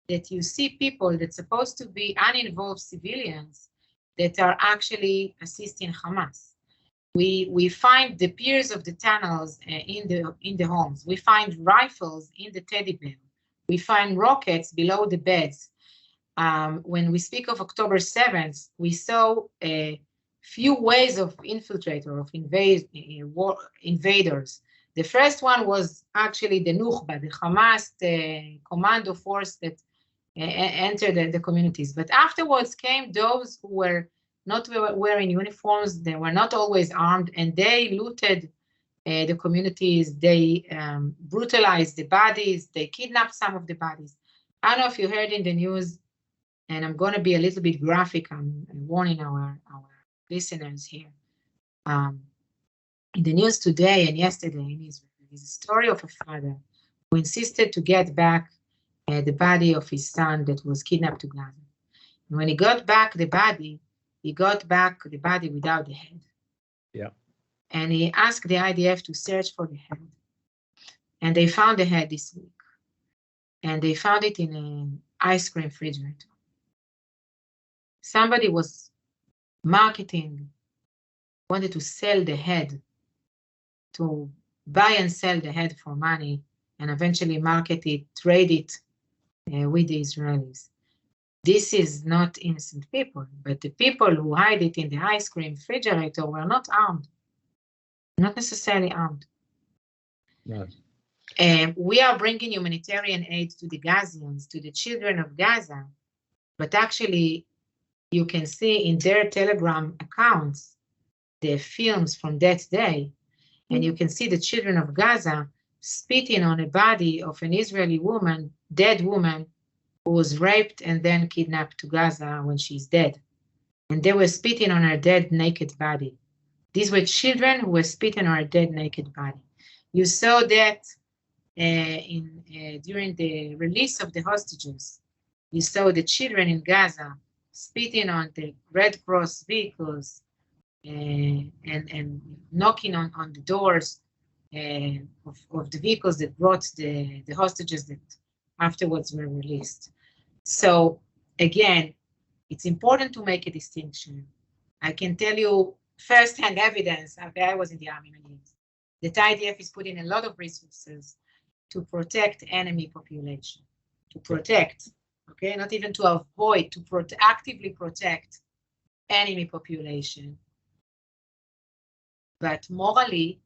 [SPEAKER 2] that you see people that's supposed to be uninvolved civilians that are actually assisting Hamas. We find the piers of the tunnels in the homes. We find rifles in the teddy bear. We find rockets below the beds. When we speak of October 7th, we saw a few ways of infiltrator, of invaders. The first one was actually the Nukhba, the Hamas commando force that entered the communities. But afterwards came those who were not wearing uniforms, they were not always armed, and they looted the communities, they brutalized the bodies, they kidnapped some of the bodies. I don't know if you heard in the news, and I'm going to be a little bit graphic, I'm warning our listeners here. In the news today and yesterday in Israel, is a story of a father who insisted to get back the body of his son that was kidnapped to Gaza. And when he got back the body, he got back the body without the head.
[SPEAKER 1] Yeah.
[SPEAKER 2] And he asked the IDF to search for the head. And they found the head this week. And they found it in an ice cream refrigerator. Somebody was marketing, wanted to sell the head, to buy and sell the head for money, and eventually market it, trade it with the Israelis. This is not innocent people, but the people who hide it in the ice cream refrigerator were not armed, not necessarily armed.
[SPEAKER 1] No.
[SPEAKER 2] We are bringing humanitarian aid to the Gazians, to the children of Gaza, but actually you can see in their Telegram accounts the films from that day, and you can see the children of Gaza spitting on a body of an Israeli woman, dead woman, who was raped and then kidnapped to Gaza when she's dead. And they were spitting on her dead, naked body. These were children who were spitting on her dead, naked body. You saw that during the release of the hostages. You saw the children in Gaza spitting on the Red Cross vehicles and knocking on the doors of the vehicles that brought the hostages that afterwards were released. So again, it's important to make a distinction. I can tell you first-hand evidence, I was in the army many years, that IDF is putting a lot of resources to protect enemy population, to protect, okay, not even to avoid, to actively protect enemy population. But morally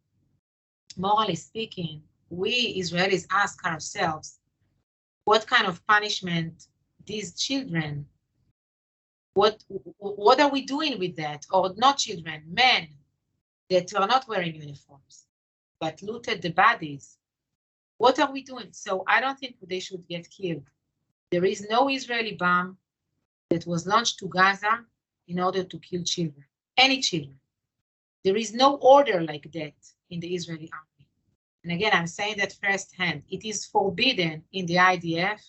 [SPEAKER 2] speaking, we Israelis ask ourselves, what kind of punishment these children, what are we doing with that? Or not children, men that are not wearing uniforms, but looted the bodies. What are we doing? So I don't think they should get killed. There is no Israeli bomb that was launched to Gaza in order to kill children, any children. There is no order like that in the Israeli army. And again, I'm saying that firsthand. It is forbidden in the IDF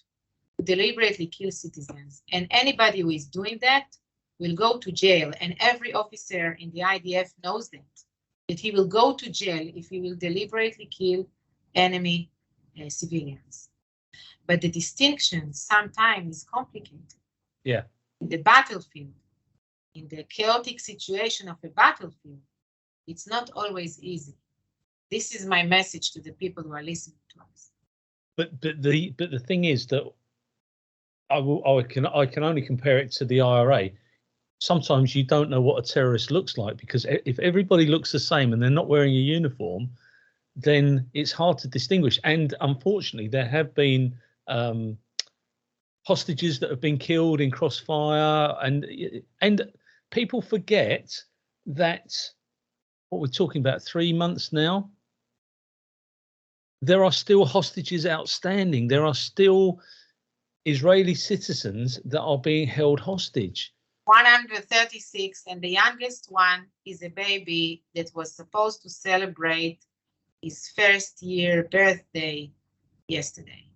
[SPEAKER 2] to deliberately kill citizens. And anybody who is doing that will go to jail. And every officer in the IDF knows that he will go to jail if he will deliberately kill enemy civilians. But the distinction sometimes is complicated.
[SPEAKER 1] Yeah.
[SPEAKER 2] In the battlefield, in the chaotic situation of a battlefield, it's not always easy. This is my message to the people who are listening to us.
[SPEAKER 1] But the thing is that I can only compare it to the IRA. Sometimes you don't know what a terrorist looks like, because if everybody looks the same and they're not wearing a uniform, then it's hard to distinguish. And unfortunately, there have been hostages that have been killed in crossfire, and people forget that what we're talking about 3 months now, there are still hostages outstanding. There are still Israeli citizens that are being held hostage.
[SPEAKER 2] 136, and the youngest one is a baby that was supposed to celebrate his first year birthday yesterday.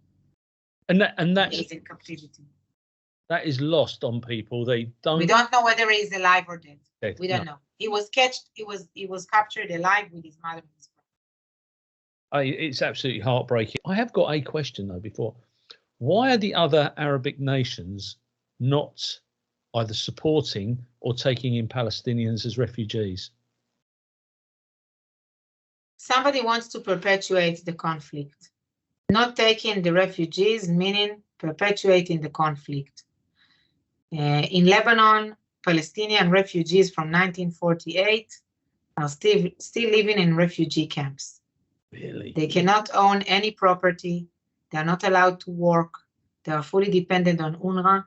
[SPEAKER 1] And that
[SPEAKER 2] is in captivity.
[SPEAKER 1] That is lost on people. We
[SPEAKER 2] don't know whether he is alive or dead. We don't
[SPEAKER 1] know.
[SPEAKER 2] He was captured alive with his mother and his brother.
[SPEAKER 1] It's absolutely heartbreaking. I have got a question though before. Why are the other Arabic nations not either supporting or taking in Palestinians as refugees?
[SPEAKER 2] Somebody wants to perpetuate the conflict. Not taking the refugees, meaning perpetuating the conflict. In Lebanon, Palestinian refugees from 1948 are still living in refugee camps.
[SPEAKER 1] Really?
[SPEAKER 2] They cannot own any property. They are not allowed to work. They are fully dependent on UNRWA.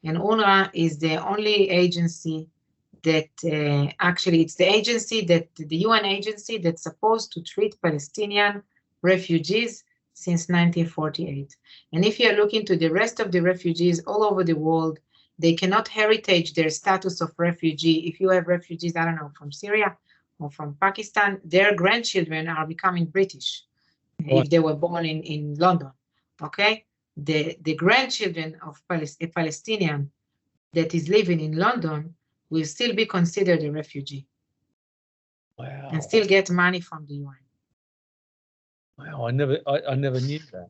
[SPEAKER 2] And UNRWA is the only agency that actually, it's the agency that the UN agency that's supposed to treat Palestinian refugees since 1948. And if you're looking to the rest of the refugees all over the world, they cannot heritage their status of refugee. If you have refugees, I don't know, from Syria or from Pakistan, their grandchildren are becoming British if they were born in London, okay? The grandchildren of a Palestinian that is living in London will still be considered a refugee.
[SPEAKER 1] Wow.
[SPEAKER 2] And still get money from the UN.
[SPEAKER 1] Wow, I never knew that.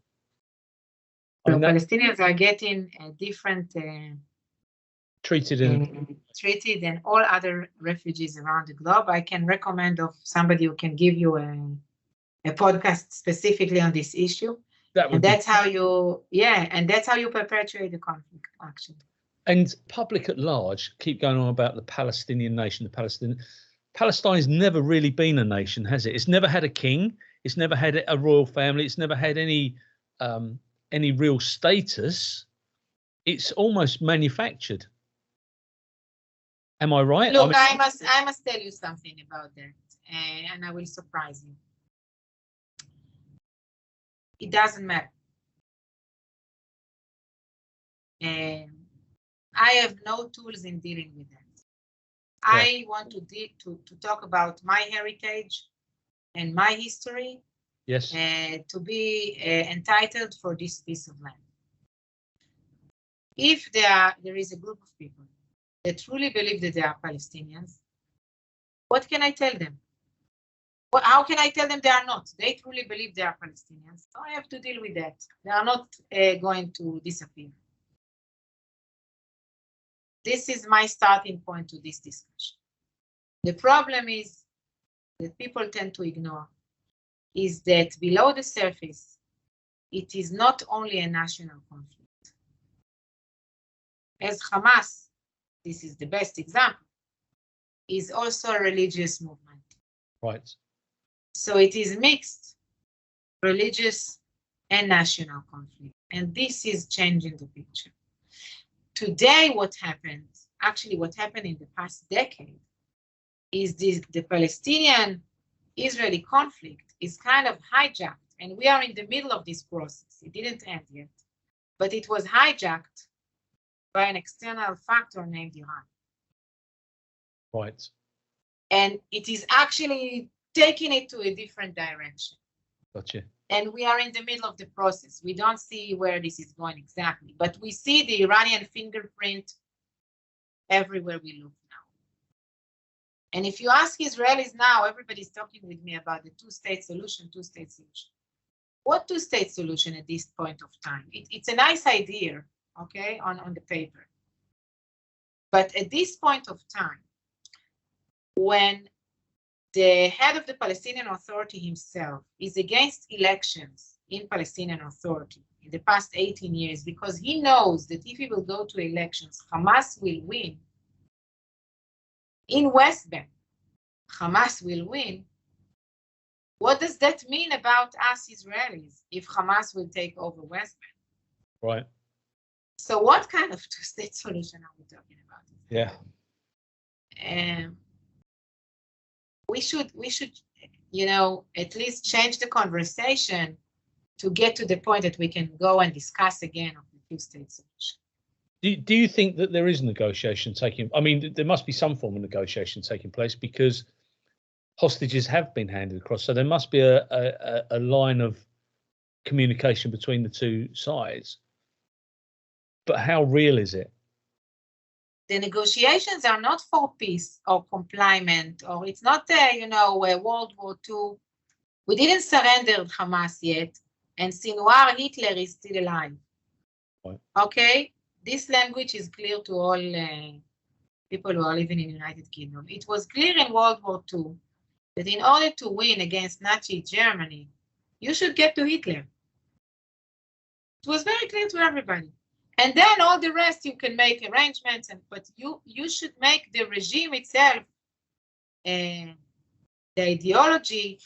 [SPEAKER 2] So Palestinians are getting a different
[SPEAKER 1] treated
[SPEAKER 2] than all other refugees around the globe. I can recommend of somebody who can give you a podcast specifically on this issue. That's how you perpetuate the conflict, actually.
[SPEAKER 1] And public at large keep going on about the Palestinian nation. Palestine's never really been a nation, has it? It's never had a king. It's never had a royal family. It's never had any real status. It's almost manufactured. Am I right?
[SPEAKER 2] Look, I must tell you something about that, and I will surprise you. It doesn't matter. I have no tools in dealing with that. Yeah. I want to talk about my heritage and my history.
[SPEAKER 1] Yes.
[SPEAKER 2] To be entitled for this piece of land. If there is a group of people that truly believe that they are Palestinians, what can I tell them? How can I tell them they are not? They truly believe they are Palestinians. So I have to deal with that. They are not going to disappear. This is my starting point to this discussion. The problem is that people tend to ignore is that below the surface, it is not only a national conflict. As Hamas, this is the best example, is also a religious movement.
[SPEAKER 1] Right.
[SPEAKER 2] So it is mixed, religious and national conflict. And this is changing the picture. Today, what happened in the past decade, is the Palestinian-Israeli conflict is kind of hijacked, and we are in the middle of this process. It didn't end yet, but it was hijacked by an external factor named Iran.
[SPEAKER 1] Right.
[SPEAKER 2] And it is actually taking it to a different direction.
[SPEAKER 1] Gotcha.
[SPEAKER 2] And we are in the middle of the process. We don't see where this is going exactly, but we see the Iranian fingerprint everywhere we look now. And if you ask Israelis now, everybody's talking with me about the two-state solution. What two-state solution at this point of time? It's a nice idea, okay, on the paper. But at this point of time, when the head of the Palestinian Authority himself is against elections in Palestinian Authority in the past 18 years, because he knows that if he will go to elections, Hamas will win. In West Bank, Hamas will win. What does that mean about us Israelis if Hamas will take over West Bank?
[SPEAKER 1] Right.
[SPEAKER 2] So what kind of two-state solution are we talking about?
[SPEAKER 1] Yeah.
[SPEAKER 2] We should, at least change the conversation to get to the point that we can go and discuss again of the two-state solution.
[SPEAKER 1] Do you think that there is negotiation taking? I mean, there must be some form of negotiation taking place because hostages have been handed across. So there must be a line of communication between the two sides. But how real is it?
[SPEAKER 2] The negotiations are not for peace or compliance, or it's not, World War II. We didn't surrender Hamas yet, and Sinwar, Hitler is still alive.
[SPEAKER 1] Right.
[SPEAKER 2] Okay? This language is clear to all people who are living in the United Kingdom. It was clear in World War II that in order to win against Nazi Germany, you should get to Hitler. It was very clear to everybody. And then all the rest you can make arrangements, but you should make the regime itself, the ideology,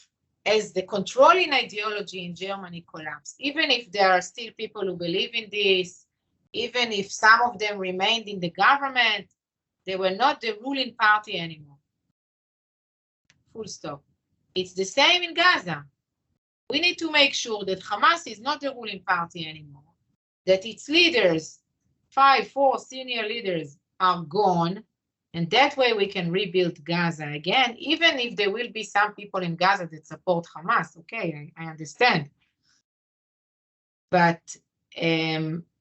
[SPEAKER 2] as the controlling ideology in Germany collapse. Even if there are still people who believe in this, even if some of them remained in the government, they were not the ruling party anymore. Full stop. It's the same in Gaza. We need to make sure that Hamas is not the ruling party anymore, that its leaders, 4 senior leaders, are gone, and that way we can rebuild Gaza again, even if there will be some people in Gaza that support Hamas. Okay, I understand. But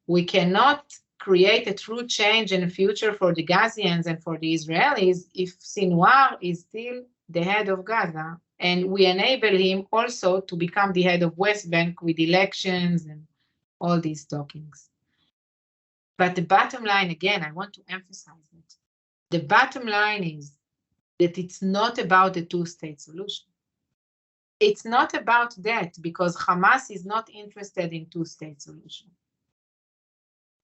[SPEAKER 2] we cannot create a true change in the future for the Gazians and for the Israelis if Sinwar is still the head of Gaza, and we enable him also to become the head of West Bank with elections and all these talkings. But the bottom line, again, I want to emphasize it. The bottom line is that it's not about the two-state solution. It's not about that, because Hamas is not interested in two-state solution.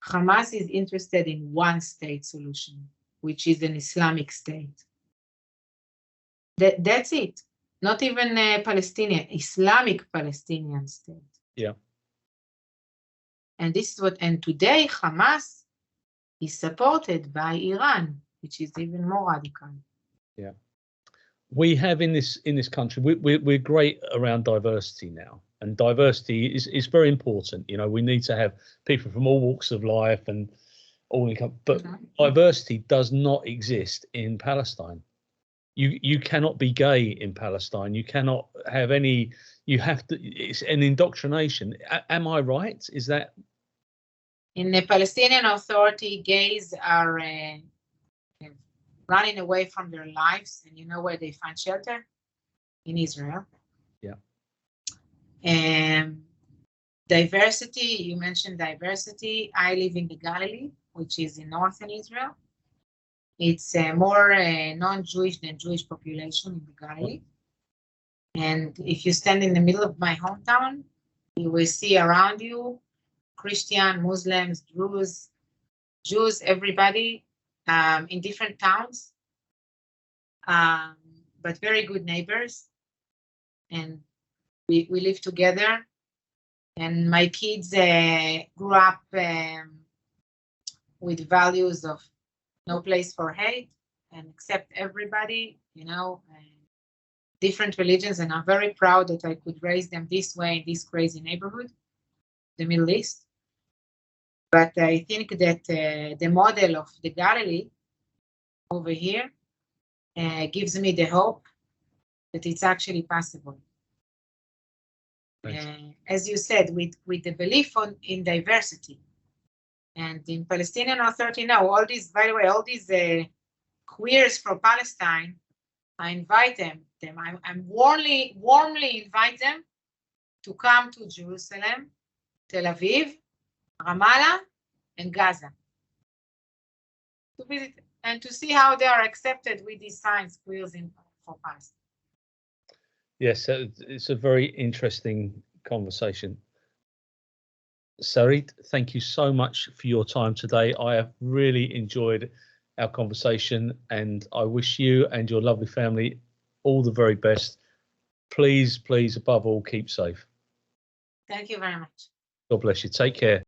[SPEAKER 2] Hamas is interested in one-state solution, which is an Islamic state. That's it. Not even a Palestinian, Islamic Palestinian state.
[SPEAKER 1] Yeah.
[SPEAKER 2] And this is and today Hamas is supported by Iran, which is even more radical.
[SPEAKER 1] Yeah. We have in this country, we're great around diversity now. and diversity is very important. You know, we need to have people from all walks of life and all income, but diversity does not exist in Palestine. You cannot be gay in Palestine. You cannot have any. You have to. It's an indoctrination. Am I right? Is that
[SPEAKER 2] in the Palestinian Authority? Gays are running away from their lives, and you know where they find shelter? In Israel.
[SPEAKER 1] Yeah.
[SPEAKER 2] And diversity. You mentioned diversity. I live in the Galilee, which is in northern Israel. It's more non-Jewish than Jewish population in the Galilee. And if you stand in the middle of my hometown, you will see around you Christian, Muslims, Jews, everybody in different towns, but very good neighbors. And we live together. And my kids grew up with values of no place for hate and accept everybody, you know, different religions. And I'm very proud that I could raise them this way in this crazy neighborhood, the Middle East. But I think that the model of the Galilee over here gives me the hope that it's actually possible. As you said, with the belief in diversity. And in Palestinian Authority now, all these, by the way, all these queers from Palestine, I invite them. I warmly invite them to come to Jerusalem, Tel Aviv, Ramallah, and Gaza to visit and to see how they are accepted with these signs, queers for Palestine.
[SPEAKER 1] Yes, it's a very interesting conversation. Sarit, thank you so much for your time today. I have really enjoyed our conversation, and I wish you and your lovely family all the very best. Please, above all, keep safe.
[SPEAKER 2] Thank you very much.
[SPEAKER 1] God bless you. Take care.